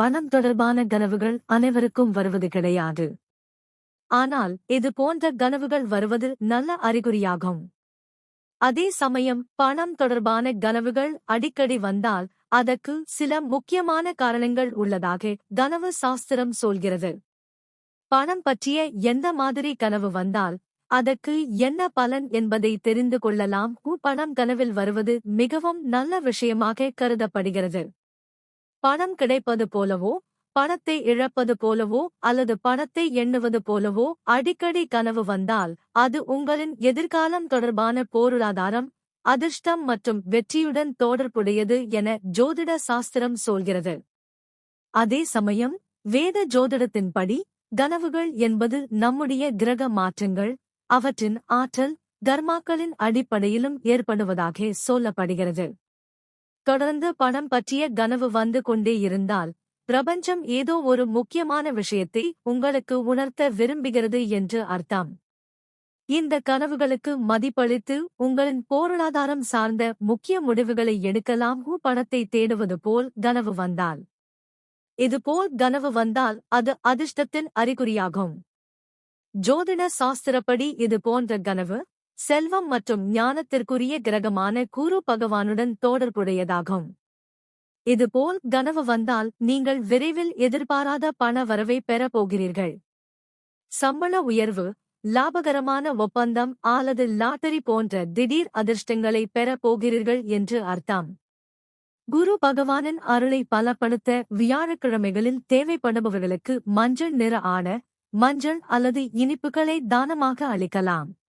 பணம் தொடர்பான கனவுகள் அனைவருக்கும் வருவது கிடையாது. ஆனால் இது போன்ற கனவுகள் வருவது நல்ல அறிகுறியாகும். அதே சமயம் பணம் தொடர்பான கனவுகள் அடிக்கடி வந்தால் அதற்கு சில முக்கியமான காரணங்கள் உள்ளதாக கனவு சாஸ்திரம் சொல்கிறது. பணம் பற்றிய எந்த மாதிரி கனவு வந்தால் அதற்கு என்ன பலன் என்பதை தெரிந்து கொள்ளலாம். பணம் கனவில் வருவது மிகவும் நல்ல விஷயமாக கருதப்படுகிறது. பணம் கிடைப்பது போலவோ, பணத்தை இழப்பது போலவோ அல்லது பணத்தை எண்ணுவது போலவோ அடிக்கடி கனவு வந்தால் அது உங்களின் எதிர்காலம் தொடர்பான பொருளாதாரம், அதிர்ஷ்டம் மற்றும் வெற்றியுடன் தொடர்புடையது என ஜோதிட சாஸ்திரம் சொல்கிறது. அதே சமயம் வேத ஜோதிடத்தின்படி கனவுகள் என்பது நம்முடைய கிரக மாற்றங்கள், அவற்றின் ஆற்றல், கர்மாக்களின் அடிப்படையிலும் ஏற்படுவதாக சொல்லப்படுகிறது. தொடர்ந்து பணம் பற்றிய கனவு வந்து கொண்டே இருந்தால் பிரபஞ்சம் ஏதோ ஒரு முக்கியமான விஷயத்தை உங்களுக்கு உணர்த்த விரும்புகிறது என்று அர்த்தம். இந்த கனவுகளுக்கு மதிப்பளித்து உங்களின் பொருளாதாரம் சார்ந்த முக்கிய முடிவுகளை எடுக்கலாம். பணத்தை தேடுவது போல் கனவு வந்தால், இதுபோல் கனவு வந்தால் அது அதிர்ஷ்டத்தின் அறிகுறியாகும். ஜோதிட சாஸ்திரப்படி இது போன்ற கனவு செல்வம் மற்றும் ஞானத்திற்குரிய கிரகமான குரு பகவானுடன் தொடர்புடையதாகும். இதுபோல் கனவு வந்தால் நீங்கள் விரைவில் எதிர்பாராத பண வரவை பெறப் போகிறீர்கள். சம்பள உயர்வு, லாபகரமான ஒப்பந்தம் அல்லது லாட்டரி போன்ற திடீர் அதிர்ஷ்டங்களை பெறப் போகிறீர்கள் என்று அர்த்தம். குரு பகவானின் அருளை பலப்படுத்த வியாழக்கிழமைகளில் தேவைப்படுபவர்களுக்கு மஞ்சள் நிற ஆடை, மஞ்சள் அல்லது இனிப்புகளை தானமாக அளிக்கலாம்.